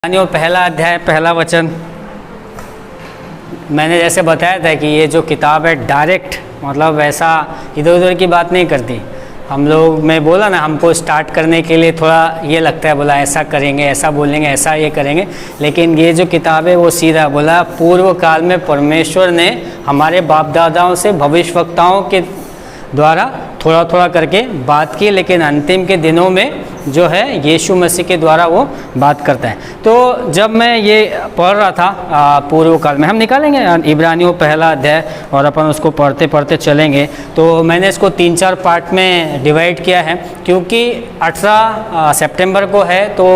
और पहला अध्याय पहला वचन। मैंने जैसे बताया था कि ये जो किताब है डायरेक्ट मतलब वैसा इधर उधर की बात नहीं करती। हम लोग मैं बोला ना, हमको स्टार्ट करने के लिए थोड़ा ये लगता है, बोला ऐसा करेंगे, ऐसा बोलेंगे, ऐसा ये करेंगे, लेकिन ये जो किताब है वो सीधा बोला पूर्व काल में परमेश्वर ने हमारे बाप दादाओं से भविष्यवक्ताओं के द्वारा थोड़ा थोड़ा करके बात की, लेकिन अंतिम के दिनों में जो है यीशु मसीह के द्वारा वो बात करता है। तो जब मैं ये पढ़ रहा था पूर्व काल में, हम निकालेंगे इब्रानियों पहला अध्याय और अपन उसको पढ़ते पढ़ते चलेंगे। तो मैंने इसको 3-4 पार्ट में डिवाइड किया है, क्योंकि 18 सितंबर को है तो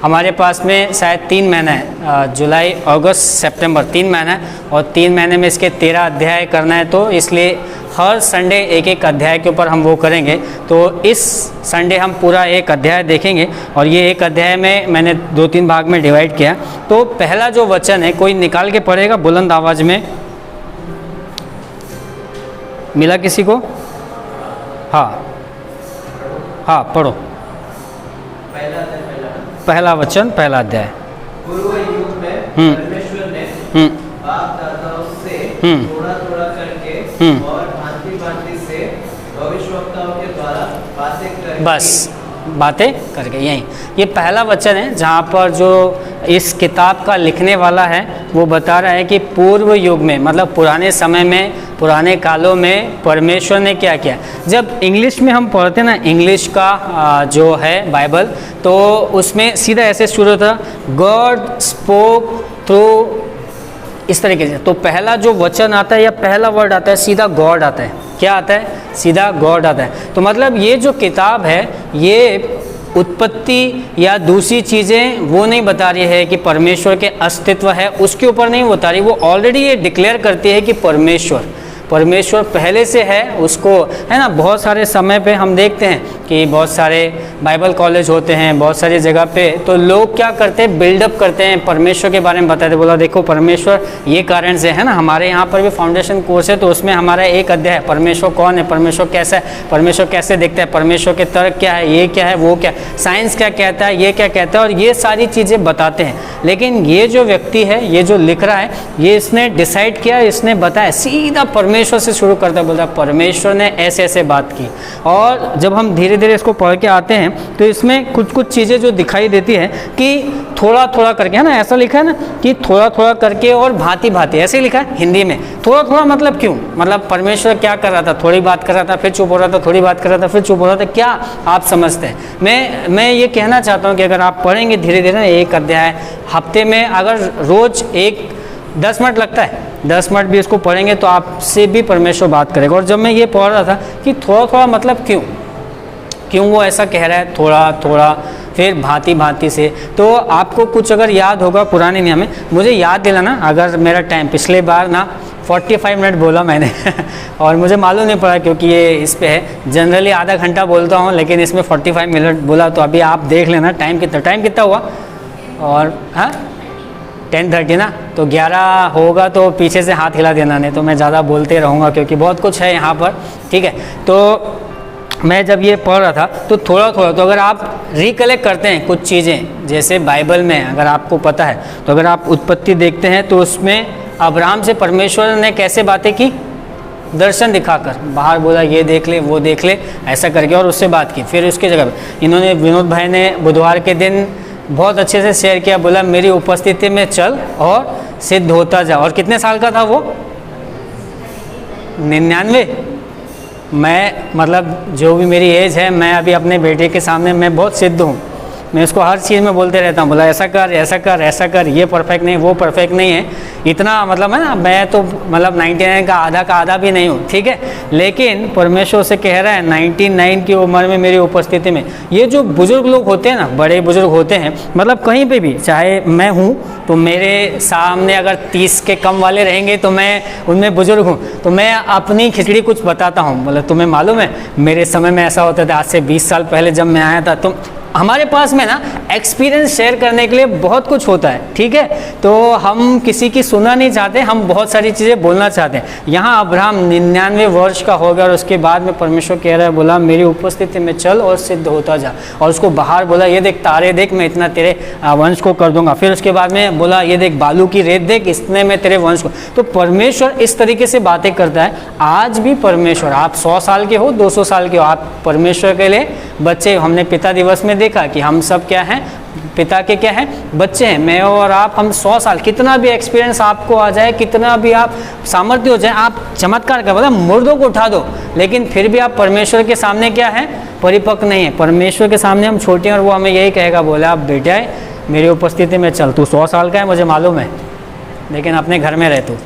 हमारे पास में शायद 3 महीना है, जुलाई अगस्त सितंबर 3 महीना है, और 3 महीने में इसके 13 अध्याय करना है। तो इसलिए हर संडे एक एक अध्याय के ऊपर हम वो करेंगे। तो इस संडे हम पूरा एक अध्याय देखेंगे, और ये एक अध्याय में मैंने 2-3 भाग में डिवाइड किया। तो पहला जो वचन है, कोई निकाल के पढ़ेगा बुलंद आवाज में? मिला किसी को? हाँ हाँ, पढ़ो। पहला वचन पहला अध्याय। पूर्व युग में परमेश्वर ने बाप दादाओं से थोड़ा-थोड़ा करके और भांति-भांति से भविष्यवक्ताओं के द्वारा बातें करके, बस बातें करके, यही ये पहला वचन है जहाँ पर जो इस किताब का लिखने वाला है वो बता रहा है कि पूर्व युग में मतलब पुराने समय में, पुराने कालों में परमेश्वर ने क्या किया। जब इंग्लिश में हम पढ़ते ना, इंग्लिश का जो है बाइबल, तो उसमें सीधा ऐसे शुरू होता, गॉड स्पोक थ्रू, इस तरीके से। तो पहला जो वचन आता है या पहला वर्ड आता है सीधा गॉड आता है। क्या आता है? सीधा गॉड आता है। तो मतलब ये जो किताब है ये उत्पत्ति या दूसरी चीज़ें वो नहीं बता रही है कि परमेश्वर के अस्तित्व है, उसके ऊपर नहीं बता रही। वो ऑलरेडी ये डिक्लेयर करती है कि परमेश्वर पहले से है, उसको है ना। बहुत सारे समय पे हम देखते हैं कि बहुत सारे बाइबल कॉलेज होते हैं, बहुत सारी जगह पे, तो लोग क्या करते हैं, बिल्डअप करते हैं, परमेश्वर के बारे में बताते, बोला देखो परमेश्वर ये कारण से है ना। हमारे यहाँ पर भी फाउंडेशन कोर्स है, तो उसमें हमारा एक अध्याय है परमेश्वर कौन है, परमेश्वर कैसा है, परमेश्वर कैसे दिखता है, परमेश्वर के तर्क क्या है, ये क्या है, वो क्या, साइंस क्या कहता है, ये क्या कहता है, और ये सारी चीज़ें बताते हैं। लेकिन ये जो व्यक्ति है, ये जो लिख रहा है, ये इसने डिसाइड किया, इसने बताया, सीधा परमेश्वर से शुरू करता है, बोलता परमेश्वर ने ऐसे ऐसे बात की। और जब हम धीरे धीरे इसको पढ़ के आते हैं तो इसमें कुछ कुछ चीज़ें जो दिखाई देती है कि थोड़ा थोड़ा करके, है ना, ऐसा लिखा है ना कि थोड़ा थोड़ा करके और भांति भांति, ऐसे लिखा है हिंदी में। थोड़ा थोड़ा मतलब क्यों? मतलब परमेश्वर क्या कर रहा था, थोड़ी बात कर रहा था फिर चुप हो रहा था, थोड़ी बात कर रहा था फिर चुप हो रहा था, क्या आप समझते हैं? मैं ये कहना चाहता हूँ कि अगर आप पढ़ेंगे धीरे धीरे एक अध्याय हफ्ते में, अगर रोज 10 मिनट लगता है, 10 मिनट भी इसको पढ़ेंगे तो आपसे भी परमेश्वर बात करेगा। और जब मैं ये पढ़ रहा था कि थोड़ा थोड़ा मतलब क्यों वो ऐसा कह रहा है, थोड़ा थोड़ा फिर भांति भांति से, तो आपको कुछ अगर याद होगा पुराने नियम में, मुझे याद दिलाना अगर मेरा टाइम, पिछले बार ना 45 मिनट बोला मैंने और मुझे मालूम नहीं पड़ा क्योंकि ये इस पे है। जनरली आधा घंटा बोलता हूँ, लेकिन इसमें 45 मिनट बोला। तो अभी आप देख लेना टाइम कितना हुआ। और हाँ 10:30 ना, तो 11 होगा तो पीछे से हाथ हिला देना, नहीं तो मैं ज़्यादा बोलते रहूँगा क्योंकि बहुत कुछ है यहाँ पर, ठीक है। तो मैं जब ये पढ़ रहा था तो थोड़ा थोड़ा, तो अगर आप रिकलेक्ट करते हैं कुछ चीज़ें, जैसे बाइबल में अगर आपको पता है तो अगर आप उत्पत्ति देखते हैं तो उसमें अब्राहम से परमेश्वर ने कैसे बातें की, दर्शन दिखाकर, बाहर बोला ये देख ले वो देख ले ऐसा करके, और उससे बात की। फिर उसकी जगह इन्होंने, विनोद भाई ने बुधवार के दिन बहुत अच्छे से शेयर किया, बोला मेरी उपस्थिति में चल और सिद्ध होता जा। और कितने साल का था वो? 99। मैं मतलब जो भी मेरी एज है, मैं अभी अपने बेटे के सामने मैं बहुत सिद्ध हूँ। मैं उसको हर चीज़ में बोलते रहता हूँ, बोला ऐसा कर ऐसा कर ऐसा कर, ये परफेक्ट नहीं, वो परफेक्ट नहीं है, इतना मतलब है ना। मैं तो मतलब 99 का आधा भी नहीं हूँ, ठीक है। लेकिन परमेश्वर से कह रहा है 99 की उम्र में मेरी उपस्थिति में, ये जो बुजुर्ग लोग होते हैं ना, बड़े बुजुर्ग होते हैं, मतलब कहीं पे भी, चाहे मैं हूँ तो मेरे सामने अगर 30 के कम वाले रहेंगे तो मैं उनमें बुजुर्ग हूँ, तो मैं अपनी खिचड़ी कुछ बताता हूँ। मतलब तुम्हें मालूम है मेरे समय में ऐसा होता था, आज से 20 साल पहले जब मैं आया था, तो हमारे पास में ना एक्सपीरियंस शेयर करने के लिए बहुत कुछ होता है, ठीक है। तो हम किसी की सुनना नहीं चाहते, हम बहुत सारी चीज़ें बोलना चाहते हैं। यहाँ अब्राहम 99 वर्ष का हो गया और उसके बाद में परमेश्वर कह रहा है, बोला मेरी उपस्थिति में चल और सिद्ध होता जा, और उसको बाहर बोला ये देख तारे देख, मैं इतना तेरे वंश को कर दूंगा। फिर उसके बाद में बोला ये देख बालू की रेत देख, इसने मैं तेरे वंश को। तो परमेश्वर इस तरीके से बातें करता है। आज भी परमेश्वर, आप 100 साल के हो, 200 साल के हो, आप परमेश्वर के लिए बच्चे। हमने पिता दिवस में देखा कि हम सब क्या हैं, पिता के क्या हैं, बच्चे हैं। मैं और आप, हम 100 साल, कितना भी एक्सपीरियंस आपको आ जाए, कितना भी आप सामर्थ्य हो जाए, आप चमत्कार कर, मतलब मुर्दों को उठा दो, लेकिन फिर भी आप परमेश्वर के सामने क्या है, परिपक्व नहीं है। परमेश्वर के सामने हम छोटे हैं और वो हमें यही कहेगा, बोला आप बेटा है मेरी उपस्थिति में चल, तू 100 साल का है मुझे मालूम है, लेकिन अपने घर में रह, तू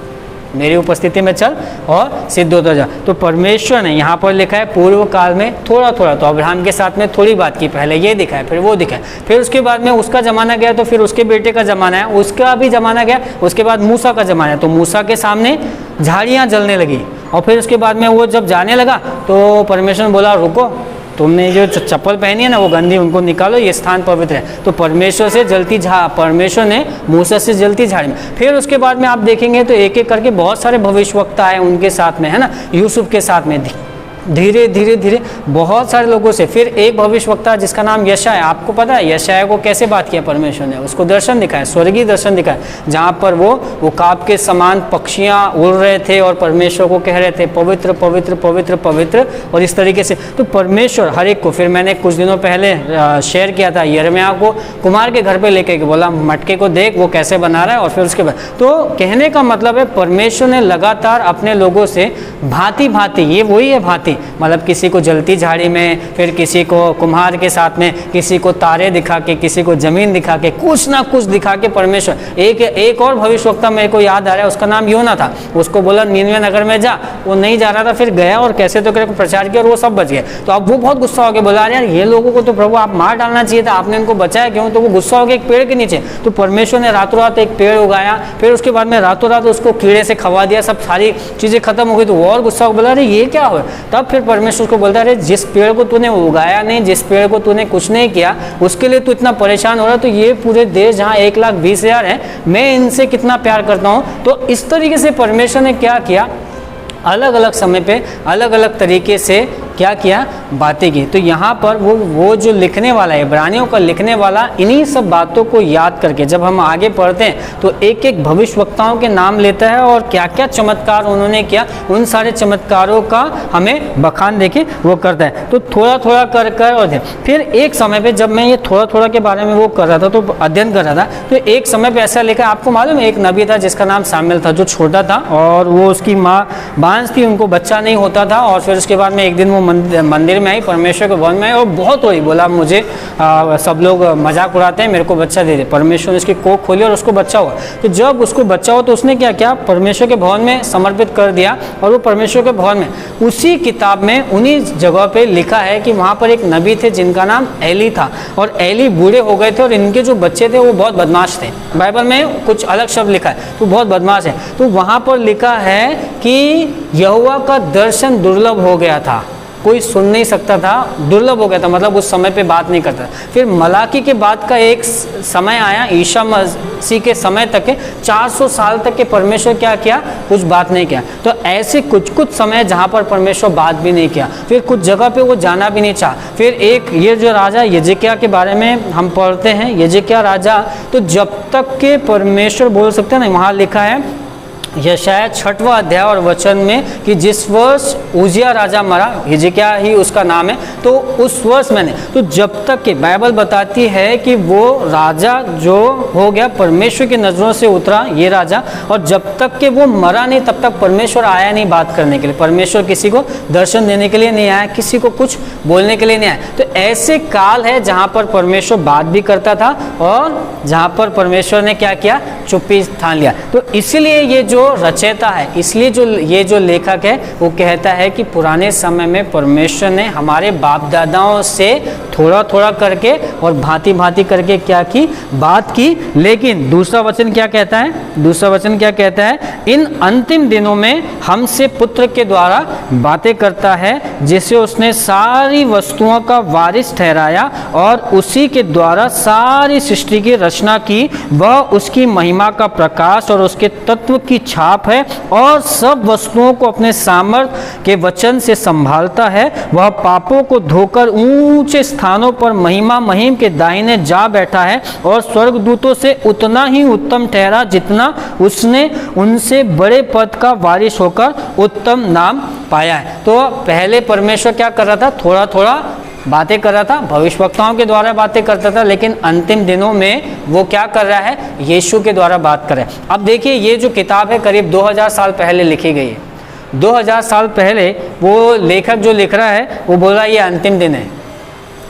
मेरी उपस्थिति में चल और सिद्ध होता जा। तो परमेश्वर ने यहाँ पर लिखा है पूर्व काल में थोड़ा थोड़ा, तो अब्राहम के साथ में थोड़ी बात की, पहले ये दिखाया फिर वो दिखाया, फिर उसके बाद में उसका ज़माना गया तो फिर उसके बेटे का ज़माना है, उसका भी ज़माना गया, उसके बाद मूसा का ज़माना है। तो मूसा के सामने झाड़ियाँ जलने लगी और फिर उसके बाद में वो जब जाने लगा तो परमेश्वर ने बोला रुको, तुमने जो चप्पल पहनी है ना वो गंदी, उनको निकालो, ये स्थान पवित्र है। तो परमेश्वर से जलती परमेश्वर ने मूसा से जलती झाड़ी में। फिर उसके बाद में आप देखेंगे तो एक एक करके बहुत सारे भविष्यवक्ता आए उनके साथ में, है ना, यूसुफ के साथ में, धीरे धीरे धीरे बहुत सारे लोगों से। फिर एक भविष्यवक्ता जिसका नाम यशाया, आपको पता है यशाया को कैसे बात किया परमेश्वर ने, उसको दर्शन दिखाया, स्वर्गीय दर्शन दिखाया, जहाँ पर वो काब के समान पक्षियाँ उड़ रहे थे और परमेश्वर को कह रहे थे पवित्र पवित्र पवित्र पवित्र, और इस तरीके से। तो परमेश्वर हर एक को, फिर मैंने कुछ दिनों पहले शेयर किया था, यिर्मयाह को कुम्हार के घर पर लेके बोला मटके को देख वो कैसे बना रहा है, और फिर उसके बाद। तो कहने का मतलब है परमेश्वर ने लगातार अपने लोगों से भांति भांति, ये वही है भांति, मतलब किसी को जलती झाड़ी में, फिर किसी को कुम्हार के साथ में, किसी को तारे दिखा के, किसी को जमीन दिखा के, कुछ ना कुछ दिखा के परमेश्वर। एक और भविष्यवक्ता मेरे को याद आ रहा है, उसका नाम योना था, उसको बोला नीनवे नगर में जा, वो नहीं जा रहा था, फिर गया और कैसे तो करके प्रचार किया और वो सब बच गए। तो अब वो बहुत गुस्सा हो गया, बोला यार ये लोगों को तो प्रभु आप मार डालना चाहिए था, आपने इनको बचाया क्यों? तो वो गुस्सा हो गया एक पेड़ के नीचे। तो परमेश्वर ने रातों रात एक पेड़ उगाया, फिर उसके बाद में रातों रात उसको कीड़े से खवा दिया, सब सारी चीज़ें खत्म हो गई। तो वो और गुस्सा हो, बोला अरे ये क्या हो। तब फिर परमेश्वर को बोलता है जिस पेड़ को तूने उगाया नहीं, जिस पेड़ को तूने कुछ नहीं किया, उसके लिए तू इतना परेशान हो रहा, तो ये पूरे देश जहाँ 1,20,000 है, मैं इनसे कितना प्यार करता हूँ। तो इस तरीके से परमेश्वर ने क्या किया, अलग अलग समय पे अलग अलग तरीके से क्या किया, बातें की। तो यहाँ पर वो जो लिखने वाला है, इब्रानियों का लिखने वाला, इन्हीं सब बातों को याद करके जब हम आगे पढ़ते हैं तो एक एक भविष्यवक्ताओं के नाम लेता है और क्या क्या चमत्कार उन्होंने किया, उन सारे चमत्कारों का हमें बखान देके वो करता है। तो थोड़ा थोड़ा कर कर और फिर एक समय पे जब मैं ये थोड़ा थोड़ा के बारे में वो कर रहा था, तो अध्ययन कर रहा था, तो एक समय पे ऐसा लिखा, आपको मालूम है एक नबी था जिसका नाम शामिल था, जो छोटा था और वो उसकी माँ बांझ थी, उनको बच्चा नहीं होता था। और फिर उसके बाद में एक दिन वो मंदिर में आई, परमेश्वर के भवन में आई और बहुत रोई, बोला मुझे सब लोग मजाक उड़ाते हैं, मेरे को बच्चा दे दे। परमेश्वर ने उसकी कोख खोली और उसको बच्चा हुआ। तो जब उसको बच्चा हुआ तो उसने क्या किया, परमेश्वर के भवन में समर्पित कर दिया। और वो परमेश्वर के भवन में, उसी किताब में उन्हीं जगह पे लिखा है कि वहाँ पर एक नबी थे जिनका नाम एली था, और एली बूढ़े हो गए थे और इनके जो बच्चे थे वो बहुत बदमाश थे। बाइबल में कुछ अलग शब्द लिखा है, तो बहुत बदमाश है। तो वहाँ पर लिखा है कि यहोवा का दर्शन दुर्लभ हो गया था, कोई सुन नहीं सकता था, दुर्लभ हो गया था, मतलब उस समय पे बात नहीं करता। फिर मलाकी के बाद का एक समय आया, ईसा मसीह के समय तक के 400 साल तक के परमेश्वर क्या किया, कुछ बात नहीं किया। तो ऐसे कुछ कुछ समय जहाँ पर परमेश्वर बात भी नहीं किया, फिर कुछ जगह पे वो जाना भी नहीं चाहा। फिर एक ये जो राजा यजेकिया के बारे में हम पढ़ते हैं, यजेकिया राजा, तो जब तक के परमेश्वर बोल सकते हैं ना, वहाँ लिखा है यशाया 6वां अध्याय और वचन में कि जिस वर्ष उजिया राजा मरा, हिजकिय्याह ही उसका नाम है, तो उस वर्ष मैंने, तो जब तक के बाइबल बताती है कि वो राजा जो हो गया परमेश्वर की नज़रों से उतरा, ये राजा, और जब तक के वो मरा नहीं तब तक परमेश्वर आया नहीं बात करने के लिए। परमेश्वर किसी को दर्शन देने के लिए नहीं आया, किसी को कुछ बोलने के लिए नहीं आया। तो ऐसे काल है जहाँ पर परमेश्वर बात भी करता था और जहाँ पर परमेश्वर ने क्या किया, चुप्पी ठान लिया। तो इसलिए ये जो रचयिता है, इसलिए ये जो लेखक है वो कहता है कि पुराने समय में परमेश्वर ने हमारे बाप दादाओं से थोड़ा थोड़ा करके और भांति भांति करके क्या की, बात की। लेकिन दूसरा वचन क्या कहता है, दूसरा वचन क्या कहता है, इन अंतिम दिनों में हमसे पुत्र के द्वारा बातें करता है जिसे उसने सारी वस्तुओं का वारिस ठहराया और उसी के द्वारा सारी सृष्टि की रचना की। वह उसकी महिमा का प्रकाश और उसके तत्व की छाप है और सब वस्तुओं को अपने सामर्थ्य के वचन से संभालता है। वह पापों को धोकर ऊंचे स्थानों पर महिमा महिम के दाहिने जा बैठा है और स्वर्गदूतों से उतना ही उत्तम ठहरा जितना उसने उनसे बड़े पद का वारिस होकर उत्तम नाम पाया है। तो पहले परमेश्वर क्या कर रहा था, थोड़ा थोड़ा बातें कर रहा था, भविष्यवक्ताओं के द्वारा बातें करता था, लेकिन अंतिम दिनों में वो क्या कर रहा है, यीशु के द्वारा बात कर रहा है। अब देखिए ये जो किताब है करीब 2000 साल पहले लिखी गई है। 2000 साल पहले वो लेखक जो लिख रहा है वो बोल रहा है ये अंतिम दिन है,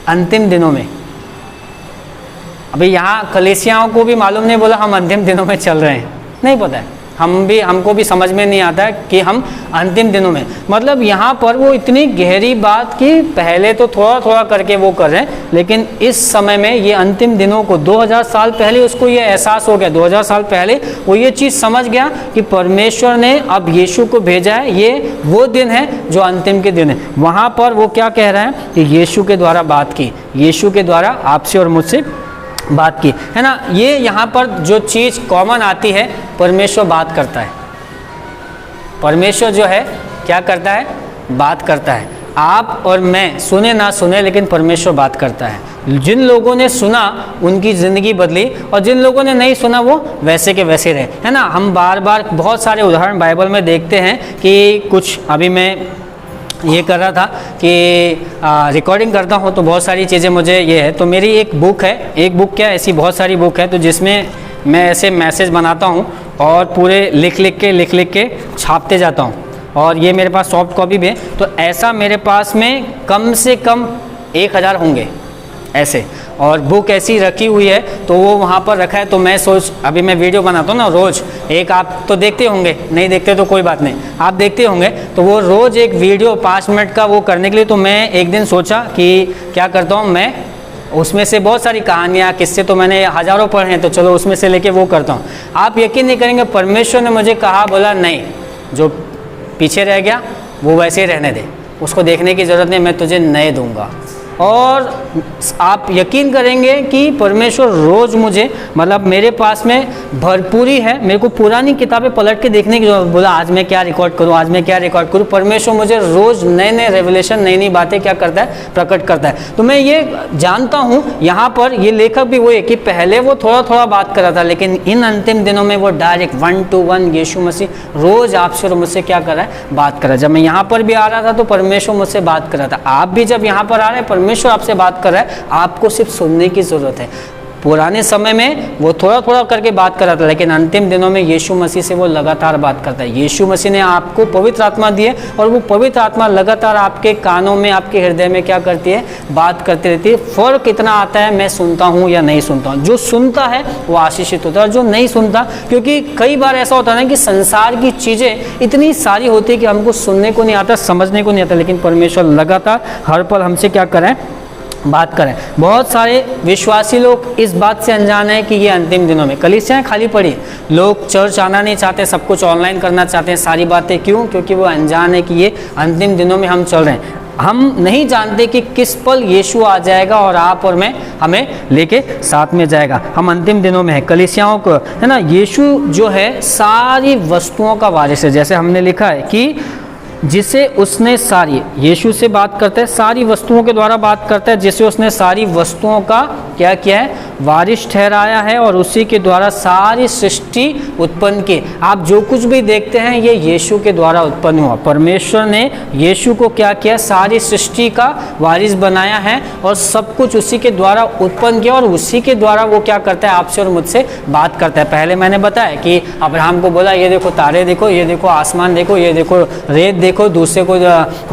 अंतिम दिनों में। अभी यहाँ कलीसियाओं को भी मालूम नहीं, बोला हम अंतिम दिनों में चल रहे हैं, नहीं पता है, हमको भी समझ में नहीं आता है कि हम अंतिम दिनों में, मतलब यहाँ पर वो इतनी गहरी बात कि पहले तो थोड़ा थोड़ा करके वो कर रहे हैं, लेकिन इस समय में ये अंतिम दिनों को 2000 साल पहले उसको ये एहसास हो गया, 2000 साल पहले वो ये चीज़ समझ गया कि परमेश्वर ने अब यीशु को भेजा है, ये वो दिन है जो अंतिम के दिन है। वहाँ पर वो क्या कह रहे हैं कि यीशु के द्वारा बात की, यीशु के द्वारा आपसे और मुझसे बात की, है ना। ये यहाँ पर जो चीज़ कॉमन आती है, परमेश्वर बात करता है, परमेश्वर जो है क्या करता है, बात करता है। आप और मैं सुने ना सुने लेकिन परमेश्वर बात करता है। जिन लोगों ने सुना उनकी ज़िंदगी बदली और जिन लोगों ने नहीं सुना वो वैसे के वैसे रहे, है ना। हम बार बार बहुत सारे उदाहरण बाइबल में देखते हैं कि कुछ, अभी मैं ये कर रहा था कि रिकॉर्डिंग करता हूँ तो बहुत सारी चीज़ें मुझे ये है, तो मेरी एक बुक है, एक बुक क्या ऐसी बहुत सारी बुक है, तो जिसमें मैं ऐसे मैसेज बनाता हूँ और पूरे लिख लिख के छापते जाता हूँ, और ये मेरे पास सॉफ्ट कॉपी भी है। तो ऐसा मेरे पास में कम से कम 1000 होंगे ऐसे, और बुक ऐसी रखी हुई है, तो वो वहाँ पर रखा है। तो मैं सोच, अभी मैं वीडियो बनाता हूँ ना रोज़, एक आप तो देखते होंगे, नहीं देखते तो कोई बात नहीं, आप देखते होंगे, तो वो रोज़ एक वीडियो 5 मिनट का वो करने के लिए, तो मैं एक दिन सोचा कि क्या करता हूँ, मैं उसमें से बहुत सारी कहानियाँ, किस्से तो मैंने हज़ारों पढ़े हैं, तो चलो उसमें से लेके वो करता हूँ। आप यकीन नहीं करेंगे, परमेश्वर ने मुझे कहा, बोला नहीं, जो पीछे रह गया वो वैसे ही रहने दे, उसको देखने की ज़रूरत नहीं, मैं तुझे नए दूंगा। और आप यकीन करेंगे कि परमेश्वर रोज़ मुझे, मतलब मेरे पास में भरपूरी है, मेरे को पुरानी किताबें पलट के देखने की जरूरत, बोला आज मैं क्या रिकॉर्ड करूं, आज मैं क्या रिकॉर्ड करूं। परमेश्वर मुझे रोज़ नए नए रेवलेशन, नई नई बातें क्या करता है, प्रकट करता है। तो मैं ये जानता हूं, यहाँ पर ये लेखक भी वो है कि पहले वो थोड़ा थोड़ा बात कर रहा था, लेकिन इन अंतिम दिनों में वो डायरेक्ट 1 to 1 यीशु मसीह रोज़ आपसे और मुझसे क्या कर रहा है, बात कर रहा है। जब मैं यहाँ पर भी आ रहा था तो परमेश्वर मुझसे बात कर रहा था, आप भी जब यहाँ पर आ रहे हैं परमेश्वर आपसे बात कर रहा है, आपको सिर्फ सुनने की जरूरत है। पुराने समय में वो थोड़ा थोड़ा करके बात कर रहा था, लेकिन अंतिम दिनों में यीशु मसीह से वो लगातार बात करता है। यीशु मसीह ने आपको पवित्र आत्मा दी है और वो पवित्र आत्मा लगातार आपके कानों में, आपके हृदय में क्या करती है, बात करती रहती है। फर्क इतना आता है मैं सुनता हूँ या नहीं सुनता हूँ। जो सुनता है वो आशीषित होता है और जो नहीं सुनता, क्योंकि कई बार ऐसा होता है ना कि संसार की चीज़ें इतनी सारी होती है कि हमको सुनने को नहीं आता, समझने को नहीं आता, लेकिन परमेश्वर लगातार हर पल हमसे क्या करें, बात करें। बहुत सारे विश्वासी लोग इस बात से अनजान है कि ये अंतिम दिनों में कलीसियाएं खाली पड़ी, लोग चर्च आना नहीं चाहते, सब कुछ ऑनलाइन करना चाहते हैं, सारी बातें क्यों, क्योंकि वो अनजान है कि ये अंतिम दिनों में हम चल रहे हैं। हम नहीं जानते कि किस पल यीशु आ जाएगा और आप और मैं हमें लेके साथ में जाएगा। हम अंतिम दिनों में है, कलीसियाओं को, है ना। यीशु जो है सारी वस्तुओं का वारिस है, जैसे हमने लिखा है कि जिसे उसने सारी, यीशु से बात करता है, सारी वस्तुओं के द्वारा बात करता है, जिसे उसने सारी वस्तुओं का क्या किया है, वारिस ठहराया है और उसी के द्वारा सारी सृष्टि उत्पन्न की। आप जो कुछ भी देखते हैं ये यीशु के द्वारा उत्पन्न हुआ। परमेश्वर ने यीशु को क्या किया, सारी सृष्टि का वारिस बनाया है और सब कुछ उसी के द्वारा उत्पन्न किया और उसी के द्वारा वो क्या करता है, आपसे और मुझसे बात करता है। पहले मैंने बताया कि अब्राहम को बोला ये देखो तारे देखो, ये देखो आसमान देखो, ये देखो रेत देखो, दूसरे को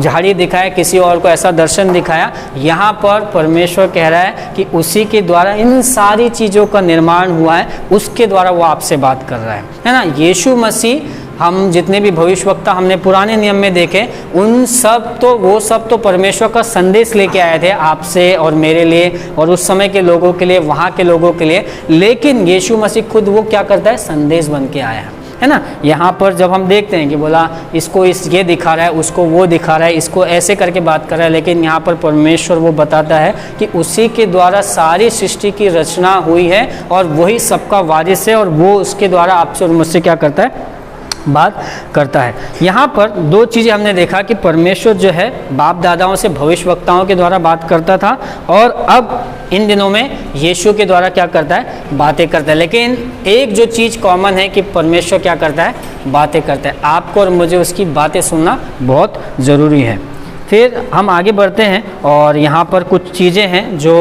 झाड़ी दिखाया, किसी और को ऐसा दर्शन दिखाया। यहाँ पर परमेश्वर कह रहा है कि उसी के द्वारा इन सारी चीज़ों का निर्माण हुआ है उसके द्वारा वो आपसे बात कर रहा है ना। यीशु मसीह, हम जितने भी भविष्यवक्ता हमने पुराने नियम में देखे, उन सब तो वो सब तो परमेश्वर का संदेश लेके आए थे आपसे और मेरे लिए और उस समय के लोगों के लिए, वहाँ के लोगों के लिए। लेकिन यीशु मसीह खुद वो क्या करता है, संदेश बन के आया है ना। यहाँ पर जब हम देखते हैं कि बोला इसको ये दिखा रहा है, उसको वो दिखा रहा है, इसको ऐसे करके बात कर रहा है, लेकिन यहाँ पर परमेश्वर वो बताता है कि उसी के द्वारा सारी सृष्टि की रचना हुई है और वही सबका वारिस है और वो उसके द्वारा आपसे और मुझसे क्या करता है, बात करता है। यहाँ पर दो चीज़ें हमने देखा कि परमेश्वर जो है बाप दादाओं से भविष्यवक्ताओं के द्वारा बात करता था और अब इन दिनों में यीशु के द्वारा क्या करता है, बातें करता है। लेकिन एक जो चीज़ कॉमन है कि परमेश्वर क्या करता है, बातें करता है। आपको और मुझे उसकी बातें सुनना बहुत ज़रूरी है। फिर हम आगे बढ़ते हैं और यहाँ पर कुछ चीज़ें हैं जो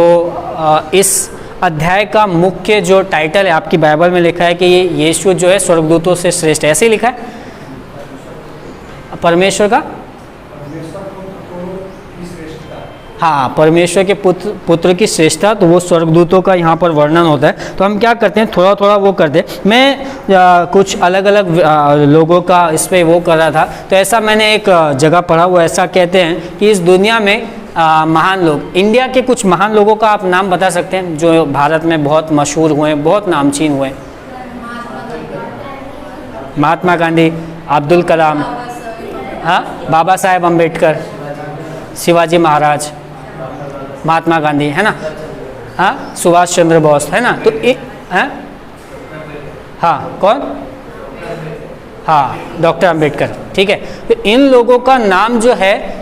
इस अध्याय का मुख्य जो टाइटल है आपकी बाइबल में लिखा है कि ये यीशु जो है स्वर्गदूतों से श्रेष्ठ है, ऐसे ही लिखा है परमेश्वर का। हाँ, परमेश्वर के पुत्र की श्रेष्ठता, तो वो स्वर्गदूतों का यहाँ पर वर्णन होता है। तो हम क्या करते हैं, थोड़ा थोड़ा वो करते हैं। मैं कुछ अलग अलग लोगों का इस पर वो कर रहा था, तो ऐसा मैंने एक जगह पढ़ा, वो ऐसा कहते हैं कि इस दुनिया में महान लोग, इंडिया के कुछ महान लोगों का आप नाम बता सकते हैं जो भारत में बहुत मशहूर हुए, बहुत नामचीन हुए? महात्मा गांधी, अब्दुल कलाम, हाँ, बाबा साहेब अम्बेडकर, शिवाजी महाराज, महात्मा गांधी, है ना, हाँ, सुभाष चंद्र बोस, है ना। तो हाँ, कौन? हाँ, डॉक्टर अम्बेडकर, ठीक है। तो इन लोगों का नाम जो है,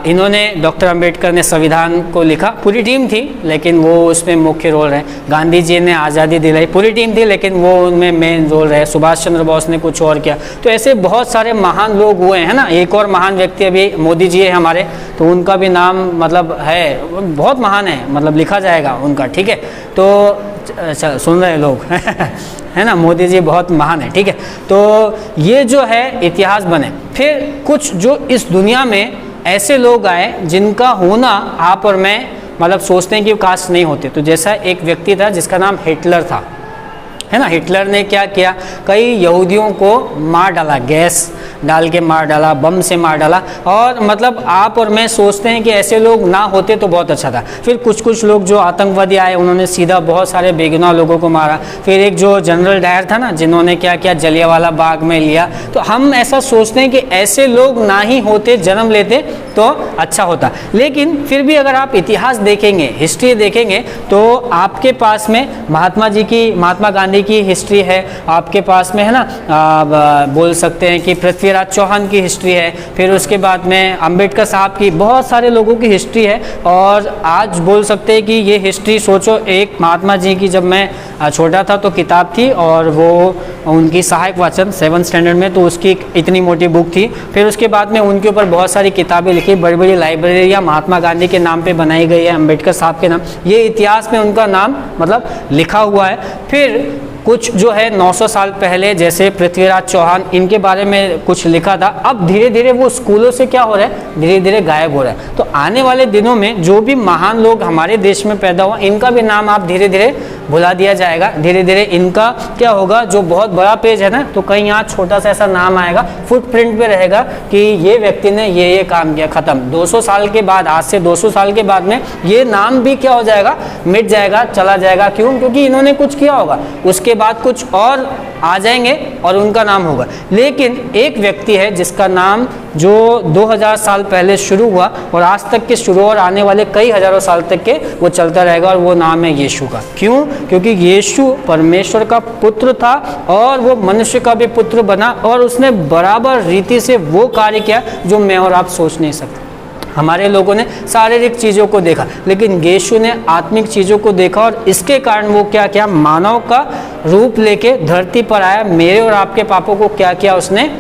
इन्होंने, डॉक्टर अम्बेडकर ने संविधान को लिखा, पूरी टीम थी लेकिन वो उसमें मुख्य रोल रहे। गांधी जी ने आज़ादी दिलाई, पूरी टीम थी लेकिन वो उनमें मेन रोल रहे। सुभाष चंद्र बोस ने कुछ और किया। तो ऐसे बहुत सारे महान लोग हुए हैं ना। एक और महान व्यक्ति अभी मोदी जी है हमारे, तो उनका भी नाम मतलब है, बहुत महान है, मतलब लिखा जाएगा उनका, ठीक है। तो सुन रहे लोग है ना, मोदी जी बहुत महान है, ठीक है। तो ये जो है इतिहास बने। फिर कुछ जो इस दुनिया में ऐसे लोग आए जिनका होना आप और मैं मतलब सोचते हैं कि वो काश नहीं होते। तो जैसा एक व्यक्ति था जिसका नाम हिटलर था, है ना। हिटलर ने क्या किया, कई यहूदियों को मार डाला, गैस डाल के मार डाला, बम से मार डाला। और मतलब आप और मैं सोचते हैं कि ऐसे लोग ना होते तो बहुत अच्छा था। फिर कुछ लोग जो आतंकवादी आए, उन्होंने सीधा बहुत सारे बेगुनाह लोगों को मारा। फिर एक जो जनरल डायर था ना, जिन्होंने क्या किया, जलियांवाला बाग में लिया। तो हम ऐसा सोचते हैं कि ऐसे लोग ना ही होते, जन्म लेते तो अच्छा होता। लेकिन फिर भी अगर आप इतिहास देखेंगे, हिस्ट्री देखेंगे, तो आपके पास में महात्मा गांधी की हिस्ट्री है, आपके पास में, है ना, बोल सकते हैं कि पृथ्वीराज चौहान की हिस्ट्री है। फिर उसके बाद में अंबेडकर साहब की, बहुत सारे लोगों की हिस्ट्री है। और आज बोल सकते हैं कि ये हिस्ट्री, सोचो एक महात्मा जी की, जब मैं छोटा था तो किताब थी और वो उनकी सहायक वाचन 7th स्टैंडर्ड में, तो उसकी इतनी मोटी बुक थी। फिर उसके बाद में उनके ऊपर बहुत सारी किताबें लिखी, बड़ी बड़ी लाइब्रेरियाँ महात्मा गांधी के नाम पे बनाई गई है, अंबेडकर साहब के नाम, ये इतिहास में उनका नाम मतलब लिखा हुआ है। फिर कुछ जो है 900 साल पहले, जैसे पृथ्वीराज चौहान, इनके बारे में कुछ लिखा था। अब धीरे धीरे वो स्कूलों से क्या हो रहा है, धीरे धीरे गायब हो रहा है। तो आने वाले दिनों में जो भी महान लोग हमारे देश में पैदा हुआ, इनका भी नाम आप धीरे धीरे भुला दिया जाएगा। धीरे धीरे इनका क्या होगा, जो बहुत बड़ा पेज है ना, तो कहीं यहाँ छोटा सा ऐसा नाम आएगा, फुटप्रिंट पे रहेगा कि ये व्यक्ति ने ये काम किया, खत्म। 200 साल के बाद, आज से 200 साल के बाद में ये नाम भी क्या हो जाएगा, मिट जाएगा, चला जाएगा। क्यों? क्योंकि इन्होंने कुछ किया होगा, उसके बाद कुछ और आ जाएंगे और उनका नाम होगा। लेकिन एक व्यक्ति है जिसका नाम, जो 2000 साल पहले शुरू हुआ और आज तक के शुरू और आने वाले कई हजारों साल तक के वो चलता रहेगा, और वो नाम है यीशु का। क्यों? क्योंकि यीशु परमेश्वर का पुत्र था और वो मनुष्य का भी पुत्र बना, और उसने बराबर रीति से वो कार्य किया जो मैं और आप सोच नहीं सकते। हमारे लोगों ने शारीरिक चीज़ों को देखा, लेकिन यीशु ने आत्मिक चीज़ों को देखा, और इसके कारण वो क्या किया, मानव का रूप लेके धरती पर आया। मेरे और आपके पापों को क्या किया उसने,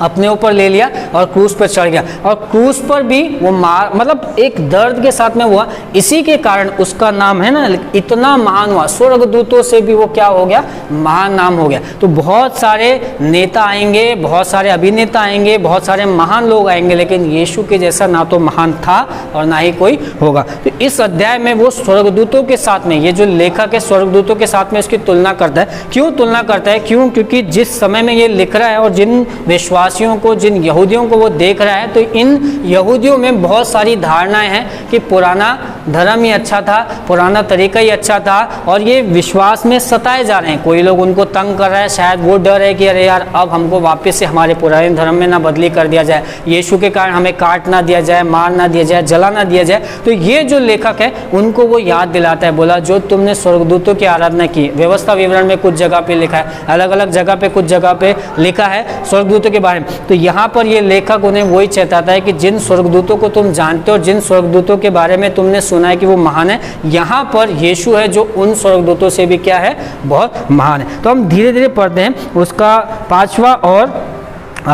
अपने ऊपर ले लिया और क्रूस पर चढ़ गया, और क्रूस पर भी वो मार मतलब एक दर्द के साथ में हुआ। इसी के कारण उसका नाम है ना इतना महान हुआ, स्वर्गदूतों से भी वो क्या हो गया, महान नाम हो गया। तो बहुत सारे नेता आएंगे, बहुत सारे अभिनेता आएंगे, बहुत सारे महान लोग आएंगे, लेकिन यीशु के जैसा ना तो महान था और ना ही कोई होगा। तो इस अध्याय में वो स्वर्गदूतों के साथ में, ये जो लेखक है स्वर्गदूतों के साथ में उसकी तुलना करता है। क्यों तुलना करता है? क्यों? क्योंकि जिस समय में ये लिख रहा है और जिन विश्वासियों को, जिन यहूदियों को वो देख रहा है, तो इन यहूदियों में बहुत सारी धारणाएं हैं कि पुराना धर्म ही अच्छा था, पुराना तरीका ही अच्छा था, और ये विश्वास में सताए जा रहे हैं। कोई लोग उनको तंग कर रहा है, शायद वो डर है कि अरे यार अब हमको वापस से हमारे पुराने धर्म में ना बदली कर दिया जाए, यीशु के कारण हमें काट ना दिया जाए, मार ना दिया जाए, जला ना दिया जाए। तो ये जो लेखक है उनको वो याद दिलाता है, बोला जो तुमने स्वर्गदूतों की आराधना की, व्यवस्था विवरण में कुछ जगह पे लिखा है, अलग अलग जगह पे कुछ जगह पे लिखा है स्वर्गदूतों के बारे में। तो यहाँ पर ये लेखक उन्हें वही चेताता है कि जिन स्वर्गदूतों को तुम जानते हो, जिन स्वर्गदूतों के बारे में तुमने सुना है कि वो महान है, यहाँ पर यीशु है जो उन स्वर्गदूतों से भी क्या है, बहुत महान है। तो हम धीरे धीरे पढ़ते हैं उसका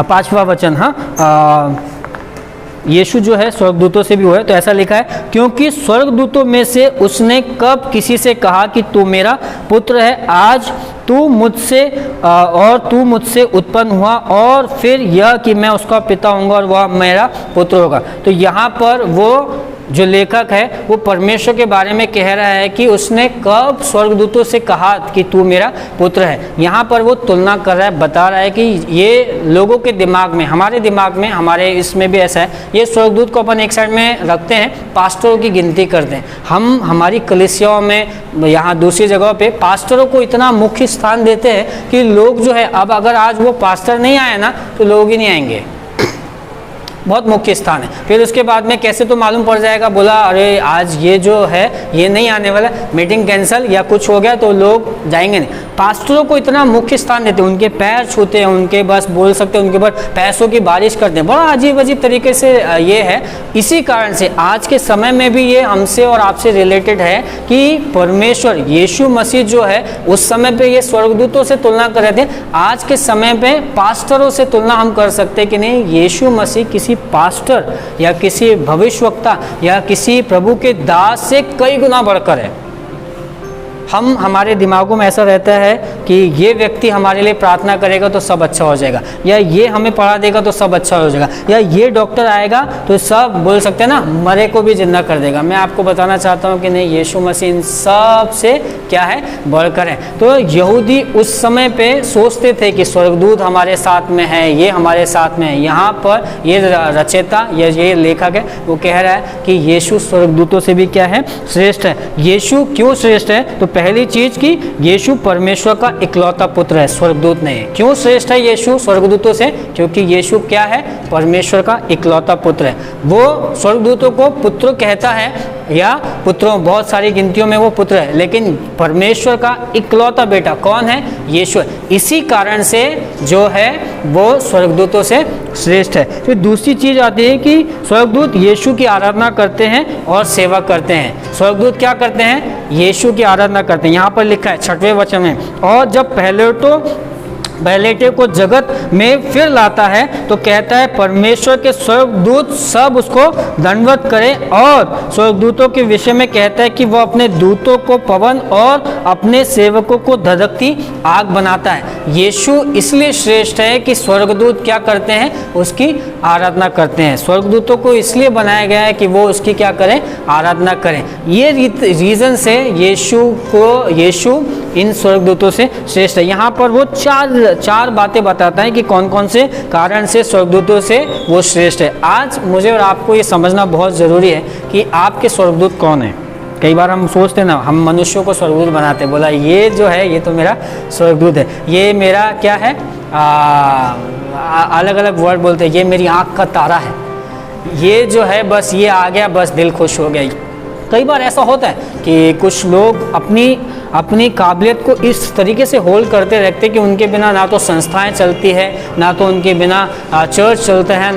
पांचवा वचन। हाँ, यीशु जो है स्वर्गदूतों से भी हुआ है। तो ऐसा लिखा है, क्योंकि स्वर्गदूतों में से उसने कब किसी से कहा कि तू मेरा पुत्र है, आज तू मुझसे उत्पन्न हुआ, और फिर यह कि मैं उसका पिता होऊंगा और वह मेरा पुत्र होगा। तो यहाँ पर वो जो लेखक है वो परमेश्वर के बारे में कह रहा है कि उसने कब स्वर्गदूतों से कहा कि तू मेरा पुत्र है। यहाँ पर वो तुलना कर रहा है, बता रहा है कि ये लोगों के दिमाग में, हमारे दिमाग में, हमारे इसमें भी ऐसा है, ये स्वर्गदूत को अपन एक साइड में रखते हैं, पास्टरों की गिनती करते हैं। हम हमारी कलीसियाओं में, यहाँ दूसरी जगहों पे पास्टरों को इतना मुख्य स्थान देते हैं कि लोग जो है, अब अगर आज वो पास्टर नहीं आए ना तो लोग ही नहीं आएंगे, बहुत मुख्य स्थान है। फिर उसके बाद में कैसे तो मालूम पड़ जाएगा, बोला अरे आज ये जो है ये नहीं आने वाला, मीटिंग कैंसिल या कुछ हो गया, तो लोग जाएंगे नहीं। पास्टरों को इतना मुख्य स्थान देते हैं, उनके पैर छूते हैं, उनके बस बोल सकते हैं, उनके ऊपर पैसों की बारिश करते हैं, बड़ा अजीब अजीब तरीके से ये है। इसी कारण से आज के समय में भी ये हमसे और आपसे रिलेटेड है कि परमेश्वर यीशु मसीह जो है उस समय पे ये स्वर्गदूतों से तुलना कर रहे थे, आज के समय पे पास्टरों से तुलना हम कर सकते हैं कि नहीं, यीशु मसीह किसी पास्टर या किसी भविष्यवक्ता या किसी प्रभु के दास से कई गुना बढ़कर है। हमारे दिमागों में ऐसा रहता है कि ये व्यक्ति हमारे लिए प्रार्थना करेगा तो सब अच्छा हो जाएगा, या ये हमें पढ़ा देगा तो सब अच्छा हो जाएगा, या ये डॉक्टर आएगा तो सब बोल सकते हैं ना मरे को भी जिंदा कर देगा। मैं आपको बताना चाहता हूँ कि नहीं, यीशु मसीह इन सब से क्या है, बढ़कर है। तो यहूदी उस समय पे सोचते थे कि स्वर्गदूत हमारे साथ में है, ये हमारे साथ में है। यहाँ पर ये रचयिता या ये लेखक है वो कह रहा है कि यीशु स्वर्गदूतों से भी क्या है, श्रेष्ठ है। यीशु क्यों श्रेष्ठ है? तो पहली चीज कि यीशु परमेश्वर का इकलौता पुत्र है, स्वर्गदूत नहीं है। क्यों श्रेष्ठ है यीशु स्वर्गदूतों से? क्योंकि यीशु क्या है, परमेश्वर का इकलौता पुत्र है। वो स्वर्गदूतों को पुत्र कहता है, या पुत्रों बहुत सारी गिनतियों में वो पुत्र है, लेकिन परमेश्वर का इकलौता बेटा कौन है, यीशु है। इसी कारण से जो है वो स्वर्गदूतों से श्रेष्ठ है। फिर दूसरी चीज आती है कि स्वर्गदूत यीशु की आराधना करते हैं और सेवा करते हैं। स्वर्गदूत क्या करते हैं, यीशु की आराधना करते हैं। यहाँ पर लिखा है 6वें वचन में, और जब पहलेटे को जगत में फिर लाता है तो कहता है परमेश्वर के स्वर्गदूत सब उसको दंडवत करें, और स्वर्गदूतों के विषय में कहता है कि वह अपने दूतों को पवन और अपने सेवकों को धधकती आग बनाता है। यीशु इसलिए श्रेष्ठ है कि स्वर्गदूत क्या करते हैं, उसकी आराधना करते हैं। स्वर्गदूतों को इसलिए बनाया गया है कि वो उसकी क्या करें, आराधना करें। ये रीजन से यीशु इन स्वर्गदूतों से श्रेष्ठ है। यहाँ पर वो चार बातें बताता है कि कौन कौन से कारण से स्वर्गदूतों से वो श्रेष्ठ है। आज मुझे और आपको ये समझना बहुत ज़रूरी है कि आपके स्वर्गदूत कौन है। कई बार हम सोचते हैं ना, हम मनुष्यों को स्वर्गदूत बनाते हैं, बोला ये जो है ये तो मेरा स्वर्गदूत है, ये मेरा क्या है, अलग अलग वर्ड बोलते हैं, ये मेरी आँख का तारा है, ये जो है बस ये आ गया बस दिल खुश हो गया। कई बार ऐसा होता है कि कुछ लोग अपनी काबिलियत को इस तरीके से होल्ड करते रहते हैं कि उनके बिना ना तो संस्थाएं चलती है, ना तो उनके बिना चर्च चलता है,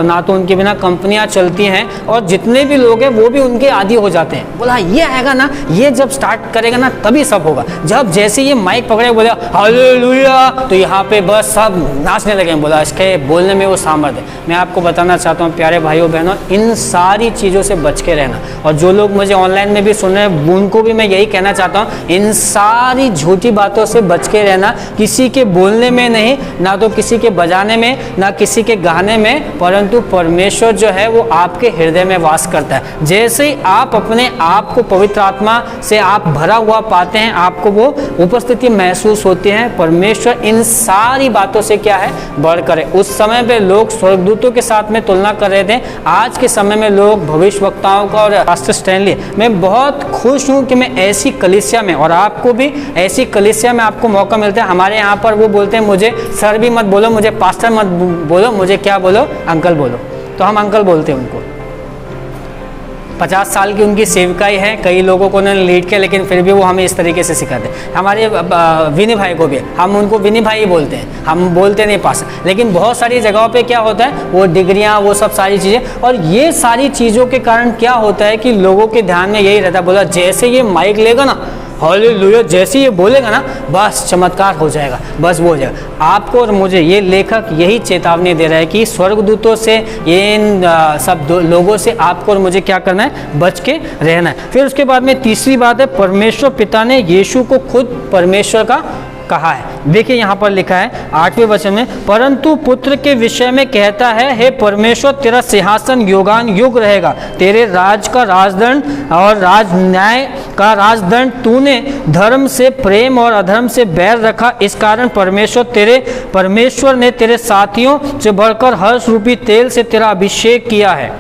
ना तो उनके बिना कंपनियां चलती हैं, और जितने भी लोग हैं वो भी उनके आदी हो जाते हैं। बोला ये आएगा ना, ये जब स्टार्ट करेगा ना तभी सब होगा। जब जैसे ये माइक पकड़े बोला हालेलुया, तो यहाँ पे बस सब नाचने लगे। बोला इसके बोलने में वो सामर्थ्य है। मैं आपको बताना चाहता हूँ प्यारे भाइयों बहनों, इन सारी चीज़ों से बच के रहना। और जो लोग मुझे ऑनलाइन में भी सुन रहे हैं उनको भी मैं यही कहना चाहता हूँ, इन सारी झूठी बातों से बच के रहना। किसी के बोलने में नहीं, ना तो किसी के बजाने में, ना किसी के गाने में, परंतु परमेश्वर जो है वो आपके हृदय में वास करता है। जैसे ही आप अपने आप को पवित्र आत्मा से आप भरा हुआ पाते हैं, आपको वो उपस्थिति महसूस होती है। परमेश्वर इन सारी बातों से क्या है बढ़कर है। उस समय पे लोग स्वर्गदूतों के साथ में तुलना कर रहे थे, आज के समय में लोग भविष्यवक्ताओं का। और पास्टर स्टैनली, मैं बहुत खुश हूँ कि मैं ऐसी कलीसिया में, और आपको भी ऐसी कलीसिया में आपको मौका मिलता है। हमारे यहाँ पर वो बोलते हैं मुझे सर भी मत बोलो, मुझे पास्टर मत बोलो, मुझे क्या बोलो, अंकल बोलो। तो हम अंकल बोलते हैं उनको। 50 साल की उनकी सेविकाई है, कई लोगों को उन्होंने लीड किया, लेकिन फिर भी वो हमें इस तरीके से सिखाते हैं। हमारे विनी भाई को भी हम उनको विनी भाई ही बोलते हैं, हम बोलते नहीं पास। लेकिन बहुत सारी जगहों पे क्या होता है, वो डिग्रियां, वो सब सारी चीज़ें, और ये सारी चीज़ों के कारण क्या होता है कि लोगों के ध्यान में यही रहता है, बोला जैसे ये माइक लेगा ना, हालेलुया, जैसे ये बोलेगा ना बस चमत्कार हो जाएगा, बस वो हो जाएगा। आपको और मुझे ये लेखक यही चेतावनी दे रहा है कि स्वर्गदूतों से, इन सब लोगों से आपको और मुझे क्या करना है, बच के रहना है। फिर उसके बाद में तीसरी बात है, परमेश्वर पिता ने यीशु को खुद परमेश्वर का कहा है। देखिए यहाँ पर लिखा है 8वें वचन में, परंतु पुत्र के विषय में कहता है, हे परमेश्वर तेरा सिंहासन युगान युग रहेगा, तेरे राज का राजदंड और राज न्याय का राजदंड, तूने धर्म से प्रेम और अधर्म से बैर रखा। इस कारण परमेश्वर ने तेरे साथियों से बढ़कर हर्ष रूपी तेल से तेरा अभिषेक किया है।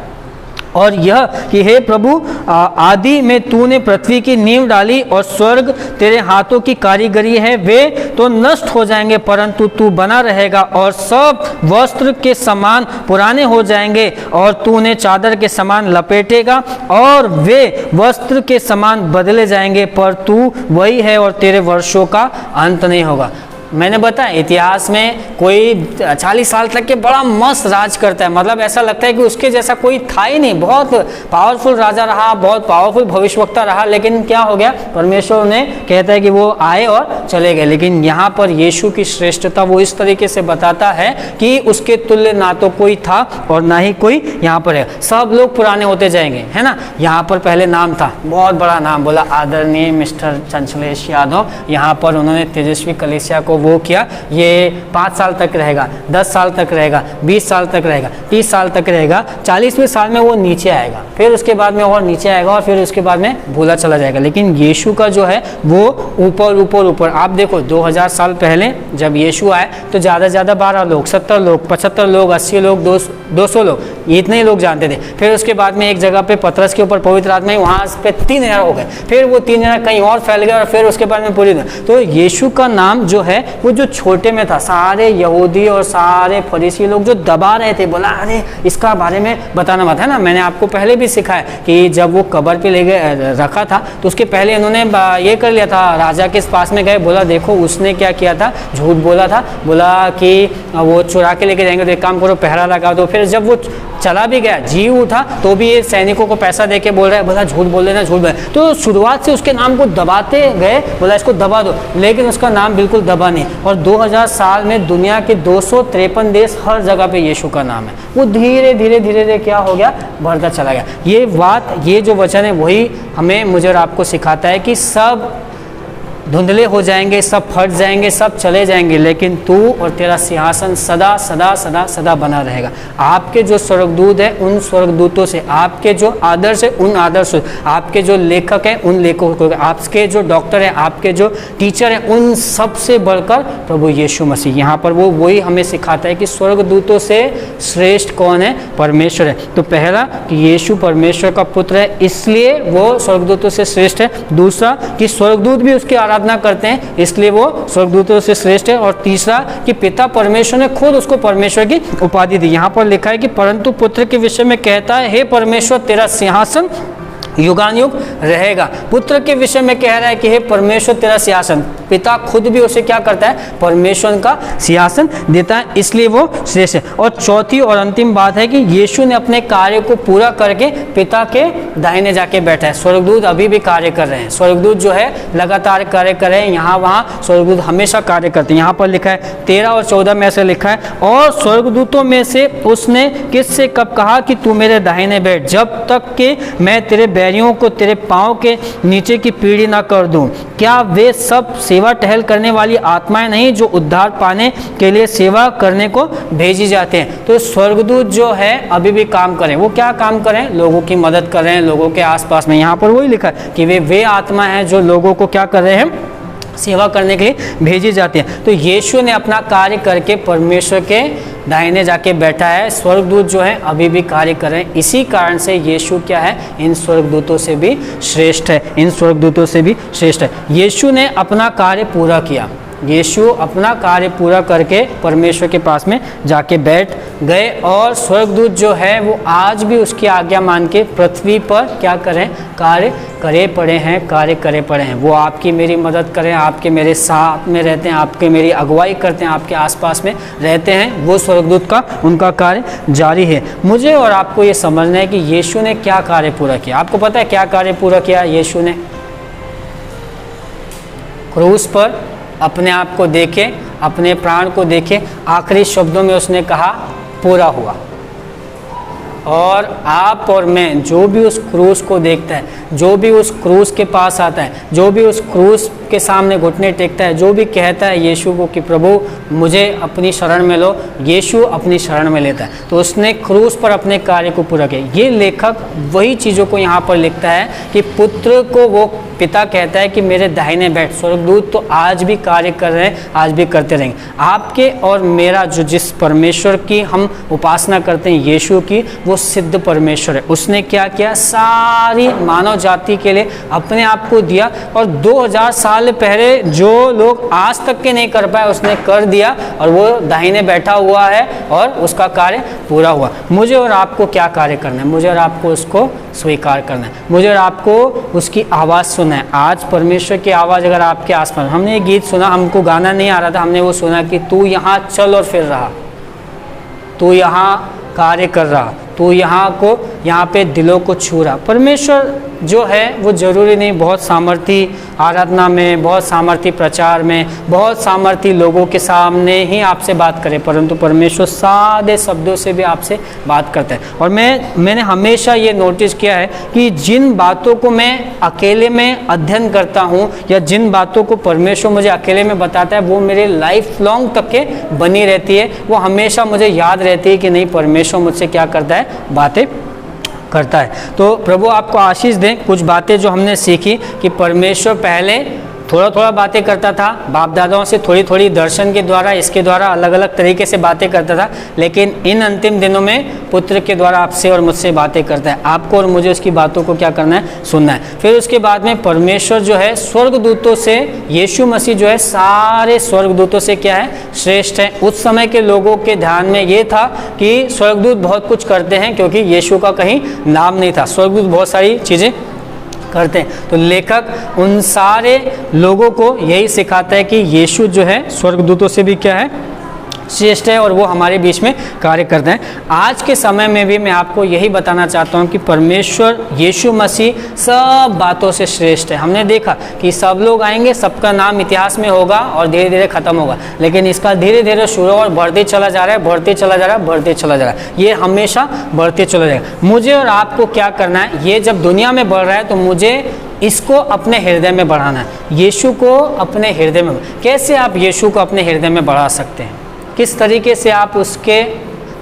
और यह कि हे प्रभु, आदि में तूने पृथ्वी की नींव डाली और स्वर्ग तेरे हाथों की कारीगरी है। वे तो नष्ट हो जाएंगे परंतु तू बना रहेगा, और सब वस्त्र के समान पुराने हो जाएंगे, और तूने चादर के समान लपेटेगा और वे वस्त्र के समान बदले जाएंगे, पर तू वही है और तेरे वर्षों का अंत नहीं होगा। मैंने बताया इतिहास में कोई 40 साल तक के बड़ा मस्त राज करता है, मतलब ऐसा लगता है कि उसके जैसा कोई था ही नहीं। बहुत पावरफुल राजा रहा, बहुत पावरफुल भविष्यवक्ता रहा, लेकिन क्या हो गया, परमेश्वर ने कहता है कि वो आए और चले गए। लेकिन यहाँ पर यीशु की श्रेष्ठता वो इस तरीके से बताता है कि उसके तुल्य ना तो कोई था और ना ही कोई यहाँ पर है। सब लोग पुराने होते जाएंगे, है ना। यहाँ पर पहले नाम था, बहुत बड़ा नाम, बोला आदरणीय मिस्टर चंचलेश यादव। यहाँ पर उन्होंने तेजस्वी कलीसिया को वो किया, ये 5 साल तक रहेगा, 10 साल तक रहेगा, 20 साल तक रहेगा, 30 साल तक रहेगा, 40वें साल में वो नीचे आएगा, फिर उसके बाद में और नीचे आएगा, और फिर उसके बाद में भूला चला जाएगा। लेकिन यीशु का जो है वो ऊपर ऊपर ऊपर। आप देखो 2000 साल पहले जब यीशु आए तो ज़्यादा से ज़्यादा 12 लोग, 70 लोग, 75 लोग, 80 लोग, 200 लोग, इतने ही लोग जानते थे। फिर उसके बाद में एक जगह पे पतरस के ऊपर पवित्र आत्मा ही, वहाँ पे 3000 हो गए, फिर वो 3000 कहीं और फैल गए, और फिर उसके बाद में पूरी। तो यीशु का नाम जो है वो जो छोटे में था, सारे यहूदी और सारे फरीसी लोग जो दबा रहे थे, बोला अरे इसका बारे में बताना मत, है ना। मैंने आपको पहले भी सिखाया कि जब वो कब्र पे ले गए रखा था तो उसके पहले इन्होंने ये कर लिया था, राजा के पास में गए, बोला देखो उसने क्या किया था, झूठ बोला था, बोला कि वो चुरा के लेके जाएंगे, तो एक काम करो पहरा लगा दो। फिर जब वो चला भी गया, जी उठा, तो भी ये सैनिकों को पैसा दे के बोल रहा है, बोला झूठ बोल रहे ना, झूठ बोल। तो शुरुआत से उसके नाम को दबाते गए, बोला इसको दबा दो, लेकिन उसका नाम बिल्कुल दबा नहीं। और 2000 साल में दुनिया के 253 देश, हर जगह पे यीशु का नाम है, वो धीरे धीरे धीरे धीरे क्या हो गया, बढ़ता चला गया। ये बात, ये जो वचन है वही हमें, मुझे और आपको सिखाता है कि सब धुंधले हो जाएंगे, सब फट जाएंगे, सब चले जाएंगे, लेकिन तू और तेरा सिंहासन सदा सदा सदा सदा बना रहेगा। आपके जो स्वर्गदूत है उन स्वर्गदूतों से, आपके जो आदर्श है उन आदर्श, आपके जो लेखक है उन लेखकों, आपके जो डॉक्टर है, आपके जो टीचर है, उन सब से बढ़कर प्रभु यीशु मसीह। यहाँ पर वो वही हमें सिखाता है कि स्वर्गदूतों से श्रेष्ठ कौन है, परमेश्वर है। तो पहला कि यीशु परमेश्वर का पुत्र है, इसलिए वो स्वर्गदूतों से श्रेष्ठ है। दूसरा कि स्वर्गदूत भी उसकी आराधना करते हैं, इसलिए वो स्वर्गदूतों से श्रेष्ठ है। और तीसरा कि पिता परमेश्वर ने खुद उसको परमेश्वर की उपाधि दी। यहाँ पर लिखा है कि परंतु पुत्र के विषय में कहता है, हे परमेश्वर तेरा सिंहासन युगानुयुग रहेगा। पुत्र के विषय में कह रहा है कि हे परमेश्वर तेरा सिंहासन, पिता खुद भी उसे क्या करता है, परमेश्वर का सिंहासन देता है, इसलिए वो श्रेष्ठ है। और चौथी और अंतिम बात है कि यीशु ने अपने कार्य को पूरा करके पिता के दाहिने जाके बैठा है। स्वर्गदूत अभी भी कार्य कर रहे हैं, स्वर्गदूत जो है लगातार कार्य कर रहे हैं, यहाँ वहाँ स्वर्गदूत हमेशा कार्य करते हैं। यहाँ पर लिखा है 13 और 14 में ऐसे लिखा है, और स्वर्गदूतों में से उसने किससे कब कहा कि तू मेरे दाहिने बैठ, जब तक कि मैं तेरे बैरियों को तेरे पाँव के नीचे की पीढ़ी ना कर दूं। क्या वे सब सेवा टहल करने वाली आत्माएं नहीं जो उद्धार पाने के लिए सेवा करने को भेजी जाते हैं। तो स्वर्गदूत जो है अभी भी काम करें, वो क्या काम करें, लोगों की मदद कर रहे हैं, लोगों के आसपास में। यहाँ पर वही लिखा है कि वे आत्मा हैं जो लोगों को क्या कर रहे हैं, सेवा करने के लिए भेजी जाती है। तो यीशु ने अपना कार्य करके परमेश्वर के दाहिने जाके बैठा है। स्वर्गदूत जो है अभी भी कार्य कर रहे हैं, इसी कारण से यीशु क्या है, इन स्वर्गदूतों से भी श्रेष्ठ है, इन स्वर्गदूतों से भी श्रेष्ठ है। यीशु ने अपना कार्य पूरा किया, यीशु अपना कार्य पूरा करके परमेश्वर के पास में जाके बैठ गए, और स्वर्गदूत जो है वो आज भी उसकी आज्ञा मान के पृथ्वी पर क्या करें, कार्य करे पड़े हैं, कार्य करे पड़े हैं। वो आपकी मेरी मदद करें, आपके मेरे साथ में रहते हैं, आपके मेरी अगुवाई करते हैं, आपके आसपास में रहते हैं। वो स्वर्गदूत का उनका कार्य जारी है। मुझे और आपको ये समझना है कि यीशु ने क्या कार्य पूरा किया। आपको पता है क्या कार्य पूरा किया यीशु ने? क्रूस पर अपने आप को देखे, अपने प्राण को देखे, आखिरी शब्दों में उसने कहा पूरा हुआ। और आप और मैं जो भी उस क्रूस को देखता है, जो भी उस क्रूस के पास आता है, जो भी उस क्रूस के सामने घुटने टेकता है, जो भी कहता है यीशु को कि प्रभु मुझे अपनी शरण में लो, यीशु अपनी शरण में लेता है। तो उसने क्रूस पर अपने कार्य को पूरा किया। ये लेखक वही चीज़ों को यहाँ पर लिखता है कि पुत्र को वो पिता कहता है कि मेरे दाहिने बैठ। स्वर्गदूत तो आज भी कार्य कर रहे हैं, आज भी करते रहेंगे। आपके और मेरा जो जिस परमेश्वर की हम उपासना करते हैं यीशु की, वो सिद्ध परमेश्वर है। उसने क्या किया, सारी मानव जाति के लिए अपने आप को दिया, और 2000 साल पहले जो लोग आज तक के नहीं कर पाए उसने कर दिया, और वो दाहिने बैठा हुआ है और उसका कार्य पूरा हुआ। मुझे और आपको क्या कार्य करना है? मुझे और आपको उसको स्वीकार करना है, मुझे और आपको उसकी आवाज़ सुनना है। आज परमेश्वर की आवाज़ अगर आपके आसपास, हमने ये गीत सुना, हमको गाना नहीं आ रहा था, हमने वो सुना कि तू यहाँ चल और फिर रहा, तू यहाँ कार्य कर रहा, तो यहाँ पे दिलों को छू रहा। परमेश्वर जो है वो ज़रूरी नहीं बहुत सामर्थी आराधना में, बहुत सामर्थी प्रचार में, बहुत सामर्थी लोगों के सामने ही आपसे बात करे, परंतु परमेश्वर सादे शब्दों से भी आपसे बात करता है। और मैंने हमेशा ये नोटिस किया है कि जिन बातों को मैं अकेले में अध्ययन करता हूँ, या जिन बातों को परमेश्वर मुझे अकेले में बताता है, वो मेरे लाइफ लॉन्ग तक के बनी रहती है। वो हमेशा मुझे याद रहती है कि नहीं, परमेश्वर मुझसे क्या करता है, बातें करता है। तो प्रभु आपको आशीष दें। कुछ बातें जो हमने सीखी कि परमेश्वर पहले थोड़ा थोड़ा बातें करता था, बाप दादाओं से थोड़ी थोड़ी दर्शन के द्वारा, इसके द्वारा अलग अलग तरीके से बातें करता था, लेकिन इन अंतिम दिनों में पुत्र के द्वारा आपसे और मुझसे बातें करता है। आपको और मुझे उसकी बातों को क्या करना है, सुनना है। फिर उसके बाद में परमेश्वर जो है स्वर्गदूतों से, यीशु मसीह जो है सारे स्वर्गदूतों से क्या है, श्रेष्ठ है। उस समय के लोगों के ध्यान में ये था कि स्वर्गदूत बहुत कुछ करते हैं, क्योंकि यीशु का कहीं नाम नहीं था। स्वर्गदूत बहुत सारी चीज़ें करते हैं। तो लेखक उन सारे लोगों को यही सिखाता है कि यीशु जो है स्वर्गदूतों से भी क्या है, श्रेष्ठ है, और वो हमारे बीच में कार्य करते हैं। आज के समय में भी मैं आपको यही बताना चाहता हूँ कि परमेश्वर यीशु मसीह सब बातों से श्रेष्ठ है। हमने देखा कि सब लोग आएंगे, सबका नाम इतिहास में होगा और धीरे धीरे खत्म होगा, लेकिन इसका धीरे धीरे शुरू और बढ़ते चला जा रहा है, बढ़ते चला जा रहा है, बढ़ते चला जा रहा है। ये हमेशा बढ़ते चला जाएगा। मुझे और आपको क्या करना है, ये जब दुनिया में बढ़ रहा है तो मुझे इसको अपने हृदय में बढ़ाना है, यीशु को अपने हृदय में। कैसे आप यीशु को अपने हृदय में बढ़ा सकते हैं? किस तरीके से आप उसके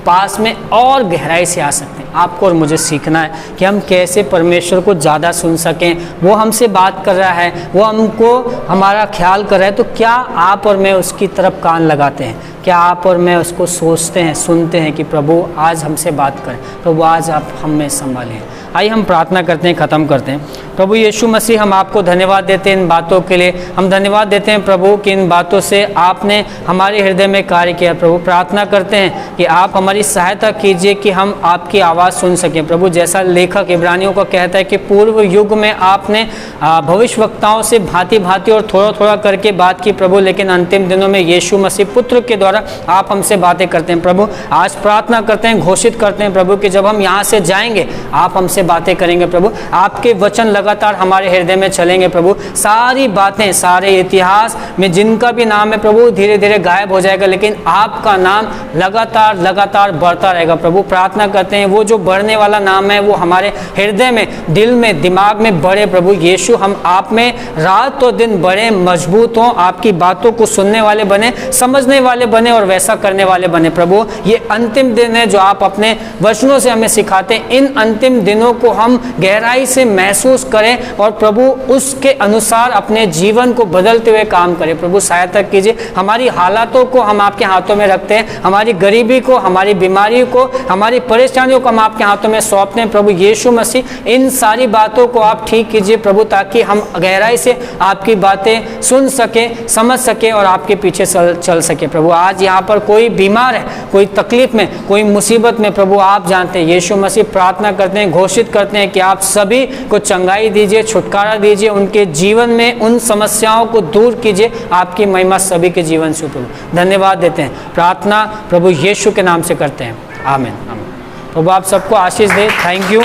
पास में और गहराई से आ सकते हैं? आपको और मुझे सीखना है कि हम कैसे परमेश्वर को ज़्यादा सुन सकें। वो हमसे बात कर रहा है, वो हमको हमारा ख्याल कर रहा है, तो क्या आप और मैं उसकी तरफ कान लगाते हैं? क्या आप और मैं उसको सोचते हैं, सुनते हैं कि प्रभु आज हमसे बात करें, प्रभु आज आप हमें संभालें। आइए हम प्रार्थना करते हैं, ख़त्म करते हैं। प्रभु यीशु मसीह, हम आपको धन्यवाद देते हैं इन बातों के लिए। हम धन्यवाद देते हैं प्रभु कि इन बातों से आपने हमारे हृदय में कार्य किया। प्रभु प्रार्थना करते हैं कि आप हमारी सहायता कीजिए कि हम आपकी आवाज़ सुन सकें। प्रभु जैसा लेखक इब्रानियों को कहता है कि पूर्व युग में आपने भविष्यवक्ताओं से भांति भांति और थोड़ा थोड़ा करके बात की प्रभु, लेकिन अंतिम दिनों में यीशु मसीह पुत्र के द्वारा आप हमसे बातें करते हैं। प्रभु आज प्रार्थना करते हैं, घोषित करते हैं प्रभु कि जब हम यहाँ से जाएंगे आप हमसे बातें करेंगे प्रभु। आपके वचन लगातार हमारे हृदय में चलेंगे प्रभु। सारी बातें, सारे इतिहास में जिनका भी नाम है प्रभु धीरे धीरे गायब हो जाएगा, लेकिन आपका नाम लगातार लगातार बढ़ता रहेगा प्रभु। प्रार्थना करते हैं वो जो बढ़ने वाला नाम है वो हमारे हृदय में, दिल में, दिमाग में बढ़े प्रभु यीशु। हम आप में रात और दिन बढ़े, मजबूत हों, आपकी बातों को सुनने वाले बने, समझने वाले बने और वैसा करने वाले बने प्रभु। ये अंतिम दिन है जो आप अपने वचनों से हमें सिखाते हैं। इन अंतिम दिनों को हम गहराई से महसूस करें और प्रभु उसके अनुसार अपने जीवन को बदलते हुए काम करें। प्रभु सहायता कीजिए। हमारी हालातों को हम आपके हाथों में रखते हैं, हमारी गरीबी को, हमारी बीमारी को, हमारी परेशानियों को हम आपके हाथों में सौंपते हैं प्रभु यीशु मसीह। इन सारी बातों को आप ठीक कीजिए प्रभु, ताकि हम गहराई से आपकी बातें सुन सके, समझ सके और आपके पीछे चल सके प्रभु। आज यहाँ पर कोई बीमार है, कोई तकलीफ में, कोई मुसीबत में प्रभु आप जानते हैं यीशु मसीह। प्रार्थना करते हैं, घोषित करते हैं कि आप सभी को चंगाई दीजिए, छुटकारा दीजिए, उनके जीवन में उन समस्याओं को दूर कीजिए। आपकी महिमा सभी के जीवन से प्रभु। धन्यवाद देते हैं, प्रार्थना प्रभु यीशु के नाम से करते हैं, आमीन आमीन। प्रभु आप सबको आशीष दे। Thank you.